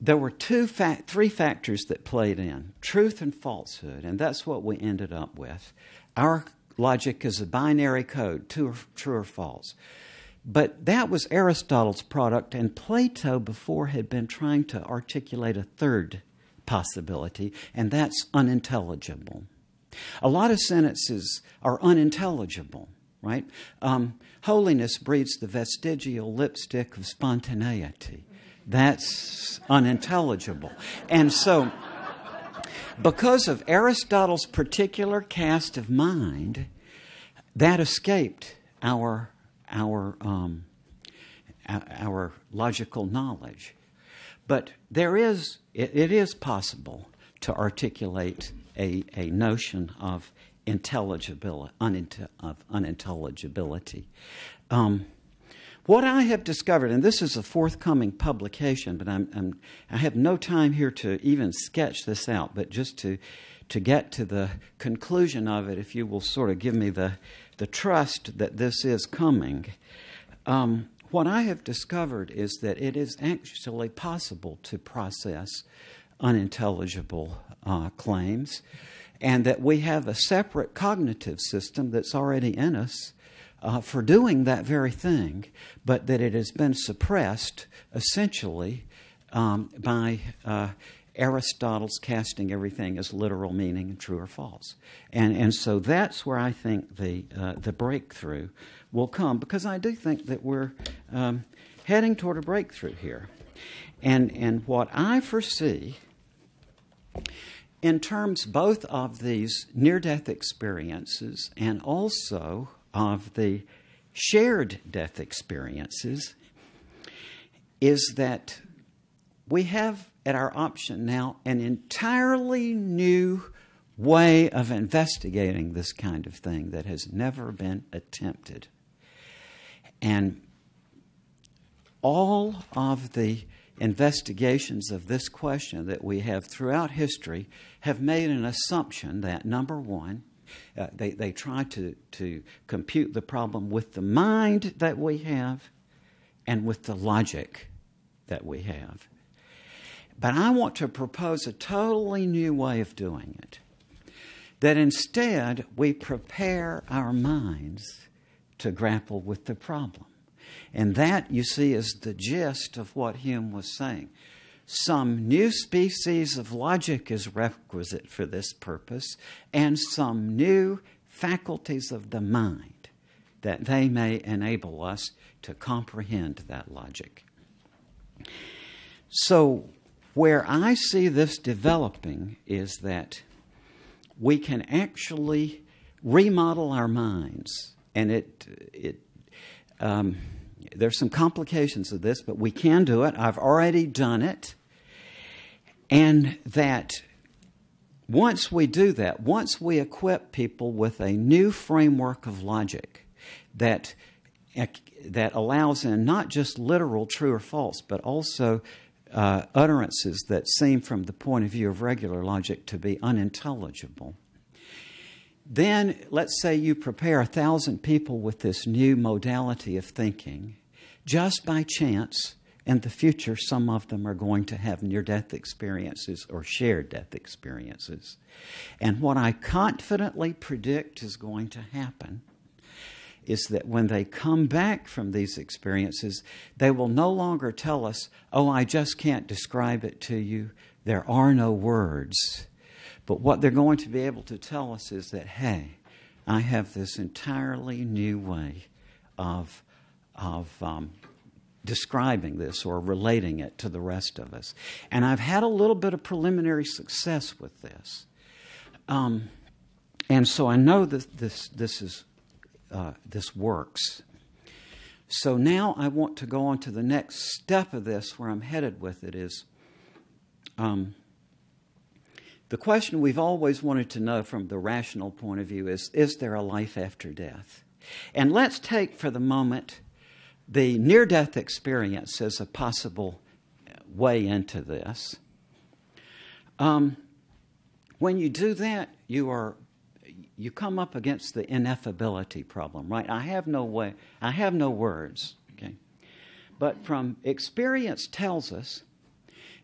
there were three factors that played in, truth and falsehood, and that's what we ended up with. Our logic is a binary code, true or false. But that was Aristotle's product, and Plato before had been trying to articulate a third possibility, and that's unintelligible. A lot of sentences are unintelligible, right? Holiness breeds the vestigial lipstick of spontaneity. That's unintelligible. And so, because of Aristotle's particular cast of mind, that escaped our logical knowledge. But it is possible to articulate a notion of unintelligibility. What I have discovered, and this is a forthcoming publication, but I have no time here to even sketch this out, but just to get to the conclusion of it, if you will sort of give me the trust that this is coming. What I have discovered is that it is actually possible to process unintelligible claims, and that we have a separate cognitive system that's already in us for doing that very thing, but that it has been suppressed essentially by Aristotle's casting everything as literal meaning, true or false. And so that's where I think the breakthrough will come, because I do think that we're heading toward a breakthrough here. And what I foresee in terms both of these near-death experiences and also of the shared death experiences is that we have at our option now an entirely new way of investigating this kind of thing that has never been attempted. And all of the investigations of this question that we have throughout history have made an assumption that, number one, they try to compute the problem with the mind that we have and with the logic that we have. But I want to propose a totally new way of doing it, that instead we prepare our minds to grapple with the problem. And that, you see, is the gist of what Hume was saying. Some new species of logic is requisite for this purpose, and some new faculties of the mind, that they may enable us to comprehend that logic. So, where I see this developing is that we can actually remodel our minds, and there's some complications of this, but we can do it. I've already done it. And that once we do that, once we equip people with a new framework of logic that allows in not just literal true or false, but also utterances that seem from the point of view of regular logic to be unintelligible, then let's say you prepare 1,000 people with this new modality of thinking. Just by chance, in the future, some of them are going to have near-death experiences or shared death experiences. And what I confidently predict is going to happen is that when they come back from these experiences, they will no longer tell us, oh, I just can't describe it to you. There are no words. But what they're going to be able to tell us is that, hey, I have this entirely new way of describing this or relating it to the rest of us. And I've had a little bit of preliminary success with this. And so I know that this works. So now I want to go on to the next step of this, where I'm headed with it is the question we've always wanted to know from the rational point of view is there a life after death? And let's take for the moment the near-death experience as a possible way into this. When you do that, you come up against the ineffability problem, right? I have no words, okay? But from experience tells us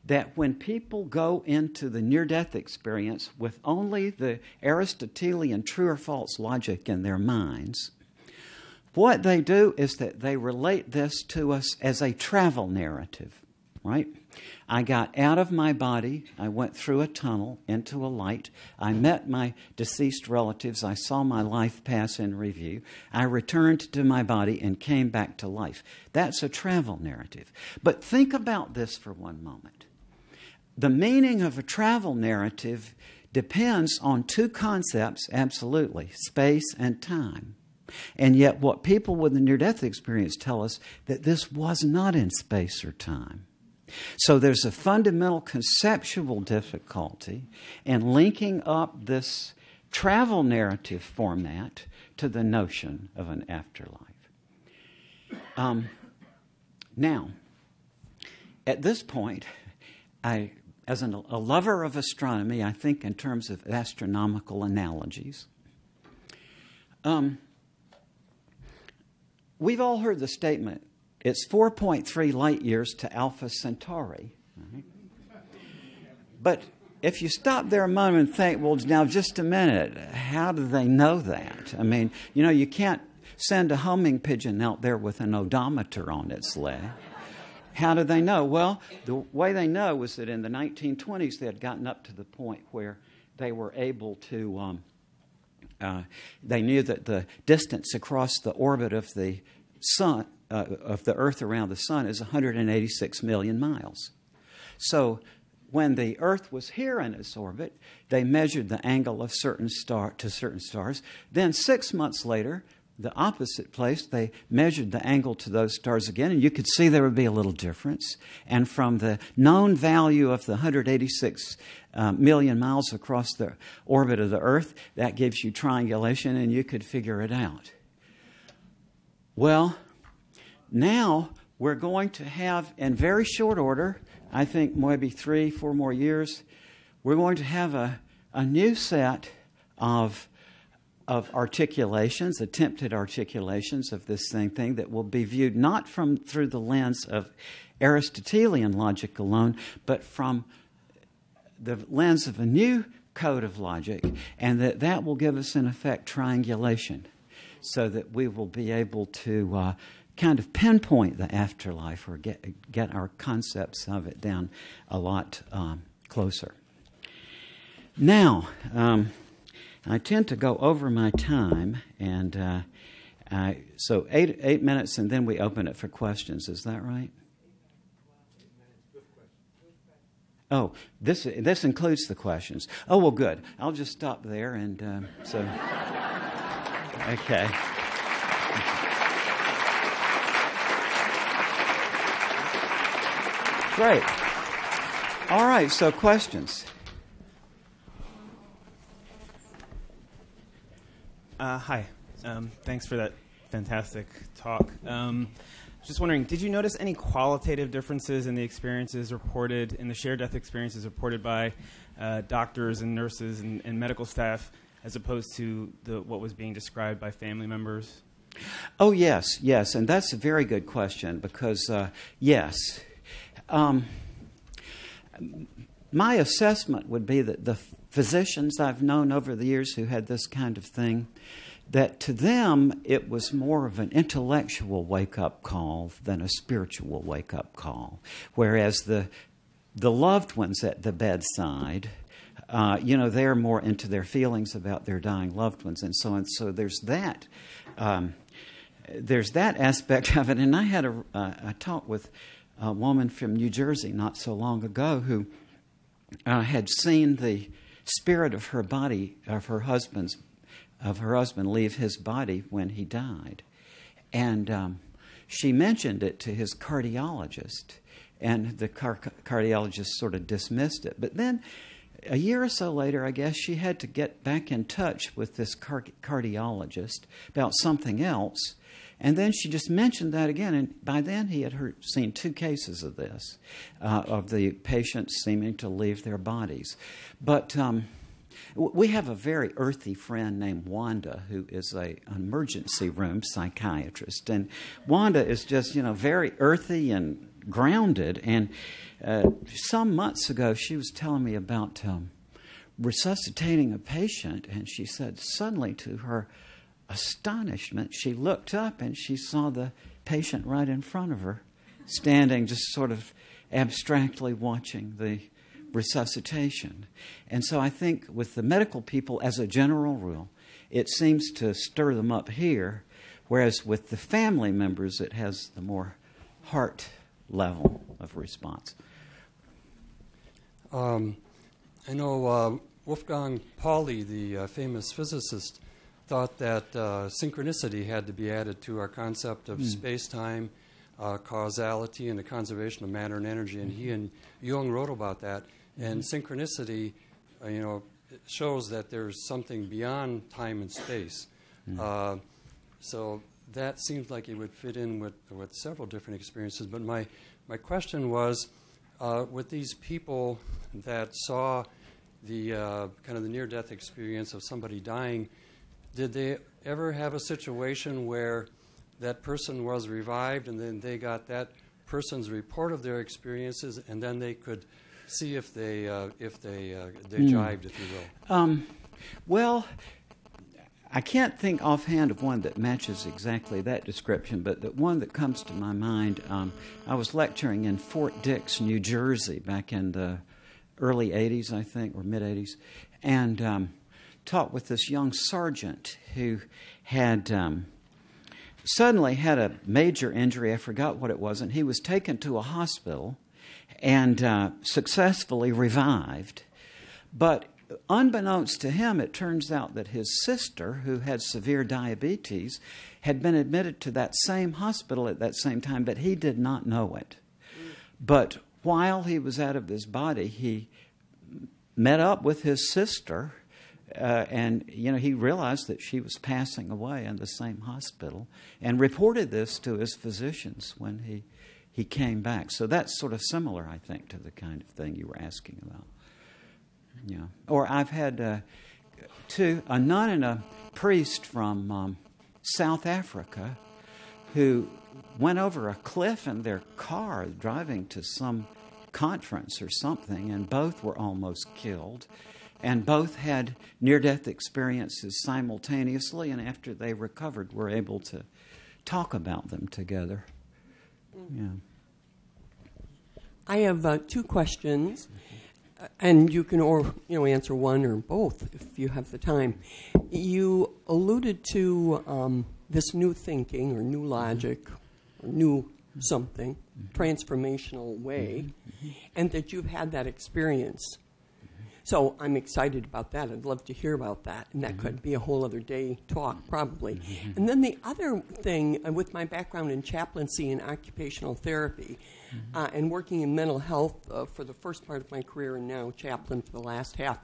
that when people go into the near-death experience with only the Aristotelian true or false logic in their minds, what they do is that they relate this to us as a travel narrative. right? I got out of my body. I went through a tunnel into a light. I met my deceased relatives. I saw my life pass in review. I returned to my body and came back to life. That's a travel narrative. But think about this for one moment. The meaning of a travel narrative depends on two concepts, absolutely, space and time. And yet what people with a near-death experience tell us that this was not in space or time. So there's a fundamental conceptual difficulty in linking up this travel narrative format to the notion of an afterlife. Now, at this point, as a lover of astronomy, I think in terms of astronomical analogies. We've all heard the statement, it's 4.3 light years to Alpha Centauri. Right? But if you stop there a moment and think, well, now just a minute, how do they know that? I mean, you can't send a homing pigeon out there with an odometer on its leg. How do they know? Well, the way they know was that in the 1920s they had gotten up to the point where they were able to, they knew that the distance across the orbit of the sun, of the Earth around the sun is 186 million miles. So when the Earth was here in its orbit, they measured the angle of certain stars. Then 6 months later, the opposite place, they measured the angle to those stars again, and you could see there would be a little difference. And from the known value of the 186 million miles across the orbit of the Earth, that gives you triangulation, and you could figure it out. Well, now we're going to have, in very short order, I think maybe 3-4 more years, we're going to have a new set of articulations, attempted articulations of this same thing that will be viewed not through the lens of Aristotelian logic alone, but from the lens of a new code of logic, and that will give us, in effect, triangulation, so that we will be able to kind of pinpoint the afterlife or get our concepts of it down a lot closer. Now, I tend to go over my time, and so 8 minutes, and then we open it for questions. Is that right? Oh, this includes the questions. Oh, well, good. I'll just stop there, and so okay. Great. All right. So questions. Hi. Thanks for that fantastic talk. Just wondering, did you notice any qualitative differences in the experiences reported, in the shared death experiences reported by doctors and nurses and medical staff, as opposed to what was being described by family members? Oh, yes, and that's a very good question because, yes. My assessment would be that the physicians I've known over the years who had this kind of thing, that to them it was more of an intellectual wake-up call than a spiritual wake-up call. Whereas the loved ones at the bedside, they're more into their feelings about their dying loved ones and so on. So there's that aspect of it. And I had a talk with a woman from New Jersey not so long ago who had seen the spirit of her body, of her husband leave his body when he died. And she mentioned it to his cardiologist, and the cardiologist sort of dismissed it. But then a year or so later, I guess, she had to get back in touch with this cardiologist about something else. And then she just mentioned that again, and by then he had seen 2 cases of this, of the patients seeming to leave their bodies. But we have a very earthy friend named Wanda who is an emergency room psychiatrist. And Wanda is just, very earthy and grounded. And some months ago she was telling me about resuscitating a patient, and she said suddenly to her astonishment, she looked up and she saw the patient right in front of her, standing just sort of abstractly watching the resuscitation. And so I think with the medical people, as a general rule, it seems to stir them up here, whereas with the family members, it has the more heart level of response. I know Wolfgang Pauli, the famous physicist, thought that synchronicity had to be added to our concept of space-time, causality, and the conservation of matter and energy. And he and Jung wrote about that. And synchronicity, shows that there's something beyond time and space. So that seems like it would fit in with several different experiences. But my question was, with these people that saw the kind of the near-death experience of somebody dying, did they ever have a situation where that person was revived and then they got that person's report of their experiences and then they could see if they jived, if you will? Well, I can't think offhand of one that matches exactly that description, but the one that comes to my mind, I was lecturing in Fort Dix, New Jersey, back in the early 80s, I think, or mid-80s, and talked with this young sergeant who had suddenly had a major injury. I forgot what it was, and he was taken to a hospital and successfully revived. But unbeknownst to him, it turns out that his sister, who had severe diabetes, had been admitted to that same hospital at that same time, but he did not know it. But while he was out of his body, he met up with his sister, and he realized that she was passing away in the same hospital, and reported this to his physicians when he came back. So that's sort of similar, I think, to the kind of thing you were asking about. Yeah. Or I've had a nun and a priest from South Africa who went over a cliff in their car driving to some conference or something, and both were almost killed. And both had near-death experiences simultaneously, and after they recovered, were able to talk about them together. Yeah. I have two questions, and you can answer one or both if you have the time. You alluded to this new thinking or new logic or new something, transformational way, and that you've had that experience. So I'm excited about that. I'd love to hear about that, and that could be a whole other day talk, probably. And then the other thing, with my background in chaplaincy and occupational therapy, and working in mental health for the first part of my career and now chaplain for the last half,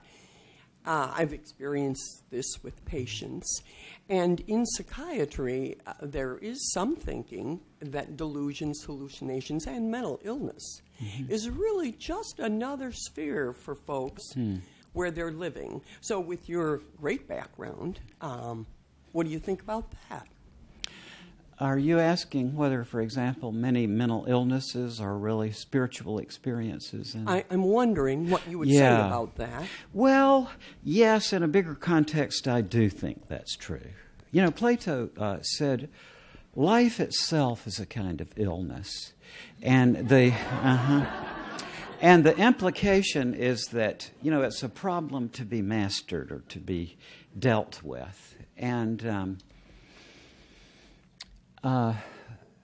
I've experienced this with patients. And in psychiatry, there is some thinking that delusions, hallucinations, and mental illness is really just another sphere for folks where they're living. So with your great background, what do you think about that? Are you asking whether, for example, many mental illnesses are really spiritual experiences? I'm wondering what you would say about that. Well, yes, in a bigger context, I do think that's true. Plato said life itself is a kind of illness. And the implication is that, it's a problem to be mastered or to be dealt with. And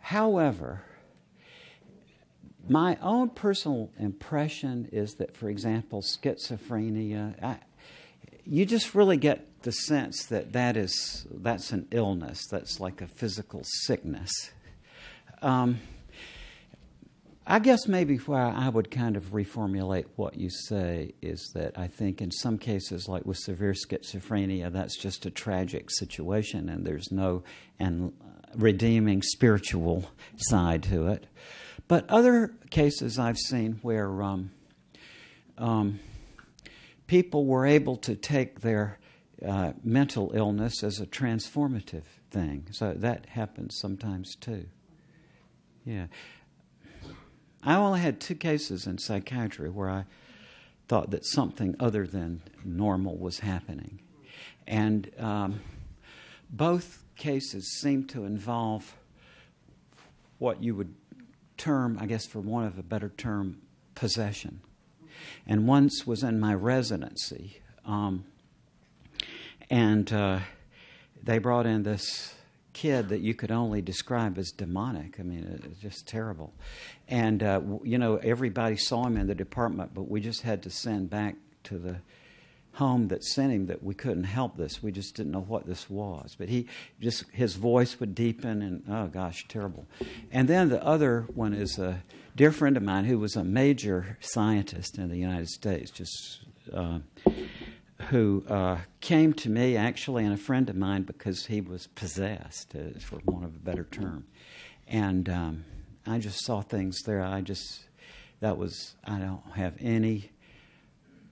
however, my own personal impression is that, for example, schizophrenia, you just really get the sense that that's an illness. That's like a physical sickness. I guess maybe where I would kind of reformulate what you say is that I think in some cases, like with severe schizophrenia, that's just a tragic situation and there's no redeeming spiritual side to it. But other cases I've seen where people were able to take their mental illness as a transformative thing. So that happens sometimes too. Yeah. I only had 2 cases in psychiatry where I thought that something other than normal was happening. And both cases seemed to involve what you would term, I guess for want of a better term, possession. And once was in my residency. And they brought in this kid that you could only describe as demonic. I mean, it was just terrible. And, everybody saw him in the department, but we just had to send back to the home that sent him that we couldn't help this. We just didn't know what this was. But his voice would deepen and, oh gosh, terrible. And then the other one is a dear friend of mine who was a major scientist in the United States, who came to me actually and a friend of mine because he was possessed, for want of a better term. And I just saw things there. I don't have any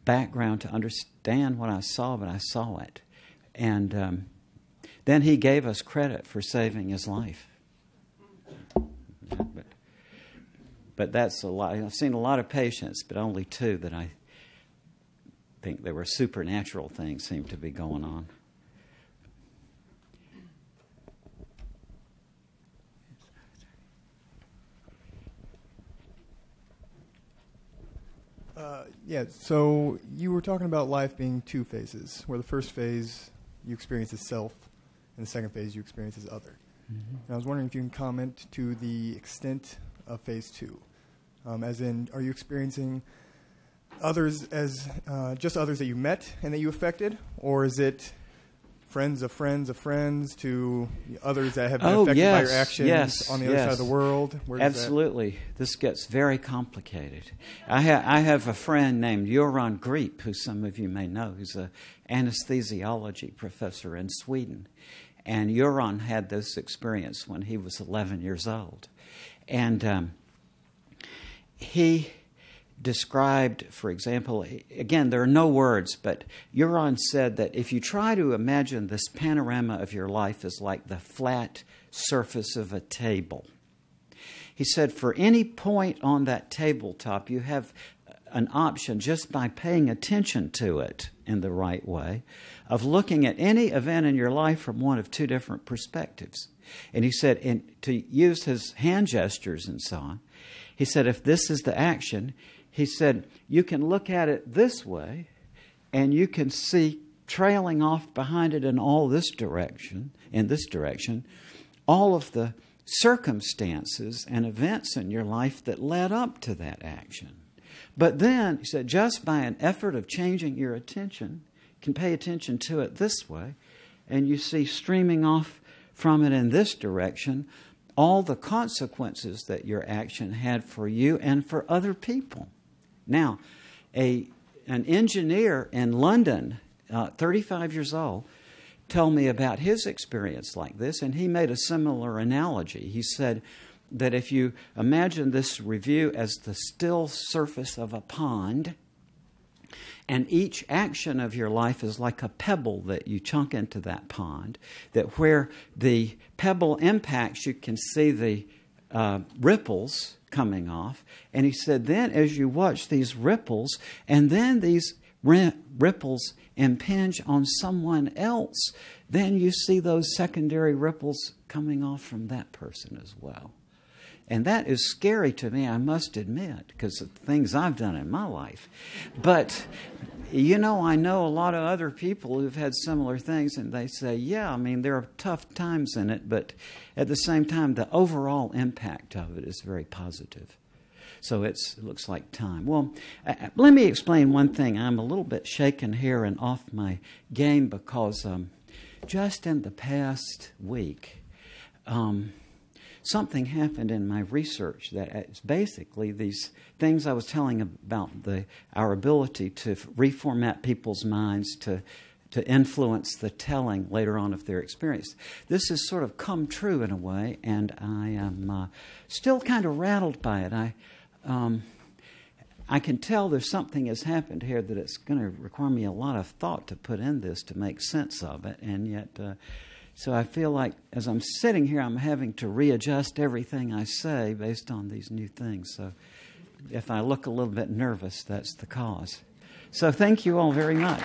background to understand what I saw, but I saw it. And then he gave us credit for saving his life. But that's a lot. I've seen a lot of patients, but only two that I think there were supernatural things seem to be going on. So you were talking about life being two phases, where the first phase you experience as self, and the second phase you experience as other. Mm-hmm. And I was wondering if you can comment to the extent of phase two. As in, are you experiencing others as just others that you met and that you affected, or is it friends of friends of friends to others that have been affected by your actions on the other side of the world? Absolutely. This gets very complicated. I have a friend named Göran Grip, who some of you may know, who's an anesthesiology professor in Sweden. And Göran had this experience when he was 11 years old. And he described, for example, again, there are no words, but Göran said that if you try to imagine this panorama of your life as like the flat surface of a table, he said for any point on that tabletop, you have an option just by paying attention to it in the right way of looking at any event in your life from one of two different perspectives. And he said, and to use his hand gestures and so on, he said, if this is the action, he said, you can look at it this way, and you can see trailing off behind it in this direction, all of the circumstances and events in your life that led up to that action. But then, he said, just by an effort of changing your attention, you can pay attention to it this way, and you see streaming off from it in this direction all the consequences that your action had for you and for other people. Now, an engineer in London, 35 years old, told me about his experience like this, and he made a similar analogy. He said that if you imagine this review as the still surface of a pond, and each action of your life is like a pebble that you chunk into that pond, that where the pebble impacts, you can see the ripples coming off. And he said, then as you watch these ripples, and then these ripples impinge on someone else, then you see those secondary ripples coming off from that person as well. And that is scary to me, I must admit, because of the things I've done in my life. But, I know a lot of other people who've had similar things, and they say, yeah, there are tough times in it, but at the same time, the overall impact of it is very positive. So it looks like time. Well, let me explain one thing. I'm a little bit shaken here and off my game because just in the past week, something happened in my research that it's basically these things I was telling about our ability to reformat people's minds to influence the telling later on of their experience. This has sort of come true in a way, and I am still kind of rattled by it. I can tell there's something has happened here that it's going to require me a lot of thought to put in this to make sense of it, and yet... So I feel like as I'm sitting here, I'm having to readjust everything I say based on these new things. So if I look a little bit nervous, that's the cause. So thank you all very much.